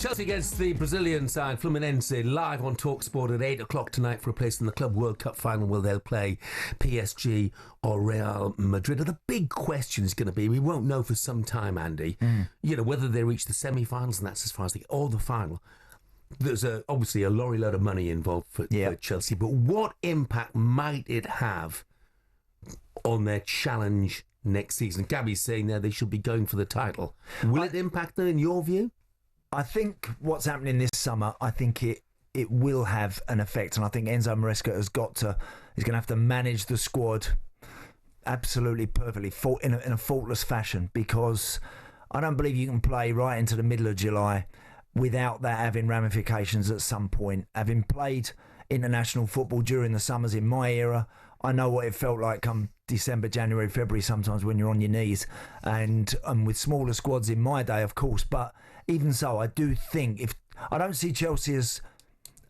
Chelsea against the Brazilian side, Fluminense, live on talkSPORT at 8 o'clock tonight for a place in the Club World Cup final where they'll play PSG or Real Madrid. And the big question is going to be, we won't know for some time, Andy, whether they reach the semi-finals, and that's as far as they get, or the final. There's obviously a lorry load of money involved for Chelsea, but what impact might it have on their challenge next season? Gabby's saying there they should be going for the title. Will it impact them in your view? I think what's happening this summer, I think it will have an effect, and I think Enzo Maresca is going to have to manage the squad absolutely perfectly in a faultless fashion, because I don't believe you can play right into the middle of July without that having ramifications at some point. Having played international football during the summers in my era, I know what it felt like come December, January, February, sometimes when you're on your knees, and with smaller squads in my day, of course. But even so, I do think I don't see Chelsea as,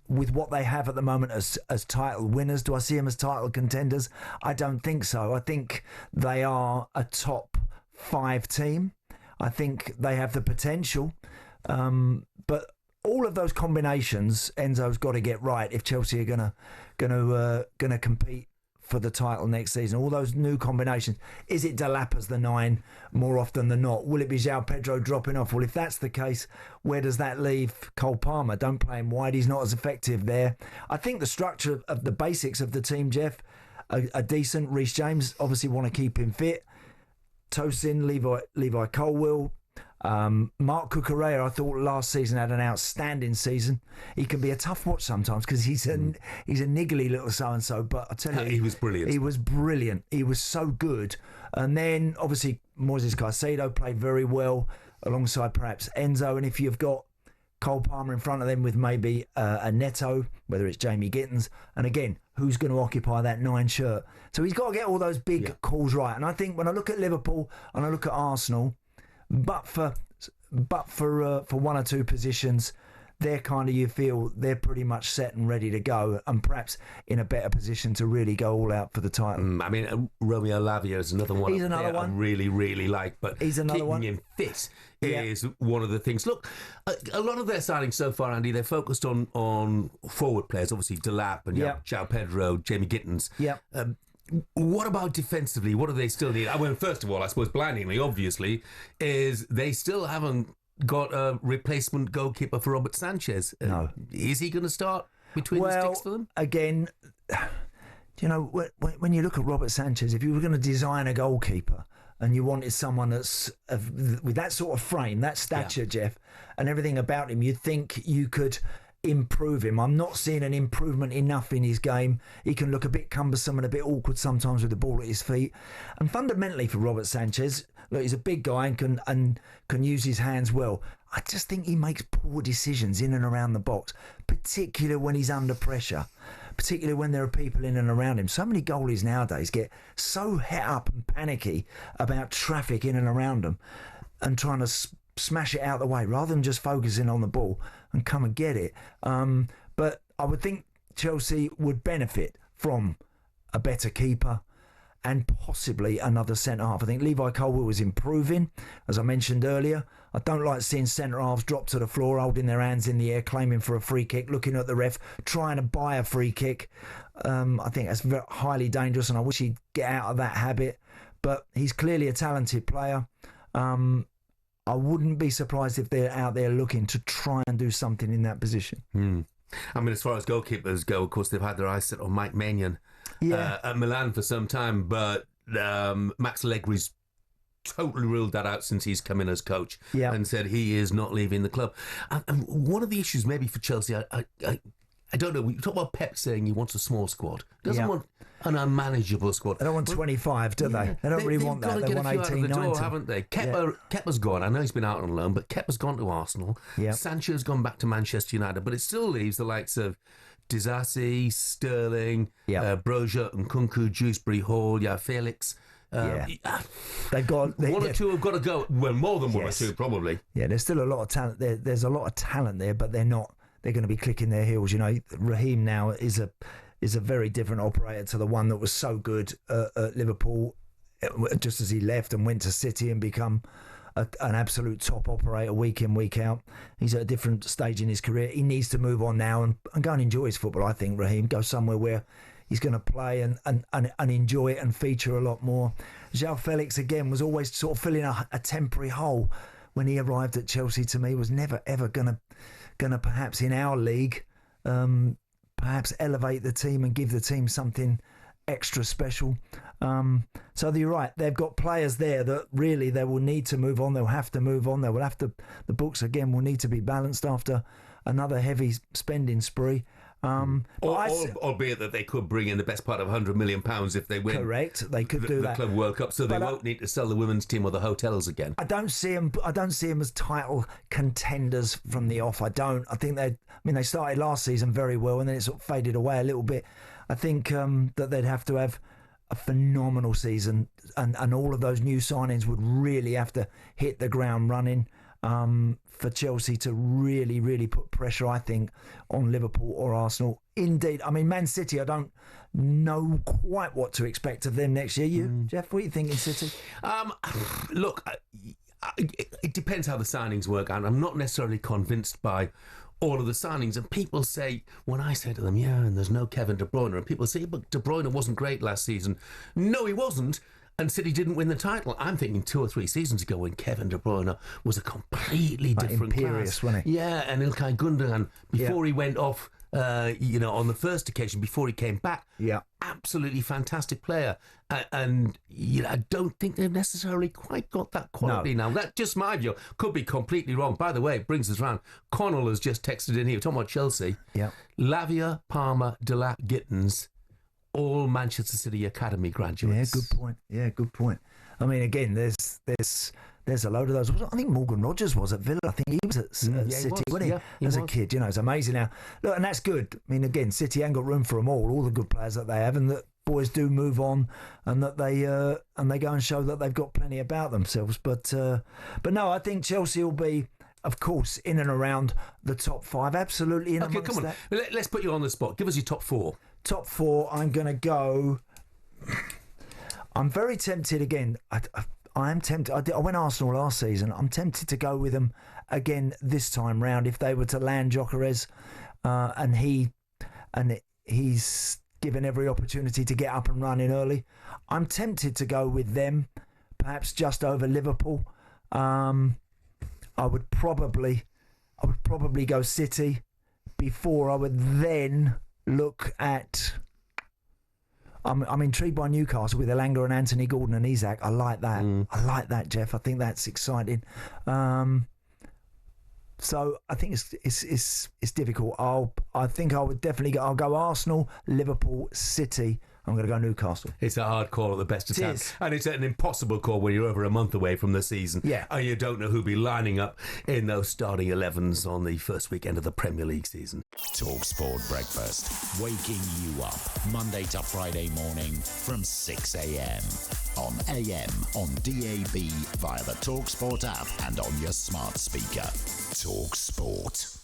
with what they have at the moment, as title winners. Do I see them as title contenders? I don't think so. I think they are a top 5 team. I think they have the potential, but all of those combinations Enzo's got to get right if Chelsea are gonna compete for the title next season. All those new combinations. Is it Delap as the 9 more often than not? Will it be João Pedro dropping off? Well, if that's the case, where does that leave Cole Palmer? Don't play him wide. He's not as effective there. I think the structure of the basics of the team, Jeff, are decent. Reece James, obviously want to keep him fit. Tosin, Levi Colwill, Marc Cucurella, I thought last season had an outstanding season. He can be a tough watch sometimes because he's a niggly little so-and-so, but I tell you, he was brilliant. He was brilliant. He was so good. And then obviously Moises Caicedo played very well alongside perhaps Enzo. And if you've got Cole Palmer in front of them with maybe a Neto, whether it's Jamie Gittins, and again, who's going to occupy that 9 shirt? So he's got to get all those big calls right. And I think when I look at Liverpool and I look at Arsenal, but for one or two positions, they're kind of, you feel they're pretty much set and ready to go, and perhaps in a better position to really go all out for the title. I mean, Romeo Lavia is another one. He's another one I really, really like, but he's another one. Keeping him fit is one of the things. Look, a lot of their signings so far, Andy, they're focused on forward players. Obviously, Delap and João Pedro, Jamie Gittins. What about defensively? What do they still need? I mean, first of all, I suppose blindingly, obviously, is they still haven't got a replacement goalkeeper for Robert Sanchez. No. Is he going to start between the sticks for them? Again, when you look at Robert Sanchez, if you were going to design a goalkeeper and you wanted someone that's with that sort of frame, that stature, Jeff, and everything about him, you'd think you could improve him. I'm not seeing an improvement enough in his game. He can look a bit cumbersome and a bit awkward sometimes with the ball at his feet. And fundamentally for Robert Sanchez, look, he's a big guy and can use his hands well. I just think he makes poor decisions in and around the box, particularly when he's under pressure, particularly when there are people in and around him. So many goalies nowadays get so het up and panicky about traffic in and around them and trying to smash it out the way rather than just focusing on the ball and come and get it. But I would think Chelsea would benefit from a better keeper and possibly another centre-half. I think Levi Colwill was improving, as I mentioned earlier. I don't like seeing centre-halves drop to the floor, holding their hands in the air, claiming for a free kick, looking at the ref, trying to buy a free kick. I think that's highly dangerous, and I wish he'd get out of that habit. But he's clearly a talented player. I wouldn't be surprised if they're out there looking to try and do something in that position. I mean, as far as goalkeepers go, of course, they've had their eyes set on Mike Maignan at Milan for some time, but Max Allegri's totally ruled that out since he's come in as coach and said he is not leaving the club. And one of the issues maybe for Chelsea, I don't know, we talk about Pep saying he wants a small squad. He doesn't want an unmanageable squad. They don't want 25, do they? They don't really want that. They want 18, 19. Haven't they? Kepa's gone. I know he's been out on loan, but Kepa's gone to Arsenal. Sancho's gone back to Manchester United, but it still leaves the likes of Disasi, Sterling, Broja, Nkunku, Dewsbury Hall, Felix. They've got one or two have got to go. Well, more than one or two, probably. Yeah, there's still a lot of talent there. There's a lot of talent there, but they're not. They're going to be clicking their heels. You know, Raheem now is a very different operator to the one that was so good at Liverpool just as he left and went to City and become an absolute top operator week in, week out. He's at a different stage in his career. He needs to move on now and go and enjoy his football, I think, Raheem. Go somewhere where he's going to play and enjoy it and feature a lot more. João Felix, again, was always sort of filling a temporary hole when he arrived at Chelsea. To me, was never, ever going to perhaps in our league, perhaps elevate the team and give the team something extra special. So you're right. They've got players there that really they will need to move on. They'll have to move on. They will have to. The books again will need to be balanced after another heavy spending spree. Albeit that they could bring in the best part of £100 million if they win. Correct, they could do that. The Club World Cup, so they won't need to sell the women's team or the hotels again. I don't see them as title contenders from the off. I don't. I think they started last season very well, and then it sort of faded away a little bit. I think that they'd have to have a phenomenal season, and all of those new signings would really have to hit the ground running. For Chelsea to really, really put pressure, I think, on Liverpool or Arsenal. Indeed, I mean, Man City, I don't know quite what to expect of them next year. Jeff, what are you thinking, City? Look, it depends how the signings work, and I'm not necessarily convinced by all of the signings. And people say, when I say to them, yeah, and there's no Kevin De Bruyne, and people say, but De Bruyne wasn't great last season. No, he wasn't. And City didn't win the title. I'm thinking 2 or 3 seasons ago when Kevin De Bruyne was a completely different imperious, class. Wasn't he? Yeah, and Ilkay Gundogan, before he went off, on the first occasion, before he came back, absolutely fantastic player. And I don't think they've necessarily quite got that quality now. That's just my view. Could be completely wrong. By the way, it brings us round. Connell has just texted in here. We're talking about Chelsea. Yeah. Lavia, Palmer, Delac, Gittins, all Manchester City Academy graduates. Yeah, good point. I mean, again, there's a load of those. I think Morgan Rogers was at Villa. I think he was at City, wasn't he? As a kid, it's amazing now. Look, and that's good. I mean, again, City ain't got room for them all the good players that they have, and that boys do move on, and that they go and show that they've got plenty about themselves. But no, I think Chelsea will be, of course, in and around the top 5. Absolutely in amongst come on. that. Let's put you on the spot. Give us your top 4. Top 4, I'm going to go... I'm very tempted again. I am tempted. I went Arsenal last season. I'm tempted to go with them again this time round if they were to land Gyokeres, and he's given every opportunity to get up and running early. I'm tempted to go with them, perhaps just over Liverpool. I would probably go City before I would then look at... I'm intrigued by Newcastle with Elanga and Anthony Gordon and Isak. I like that. I like that, Jeff. I think that's exciting. So I think it's difficult. I think I would definitely go. I'll go Arsenal, Liverpool, City. I'm going to go Newcastle. It's a hard call at the best of times. And it's an impossible call when you're over a month away from the season. Yeah. And you don't know who'll be lining up in those starting 11s on the first weekend of the Premier League season. talkSPORT Breakfast, waking you up Monday to Friday morning from 6 a.m. on AM, on DAB, via the talkSPORT app and on your smart speaker. talkSPORT.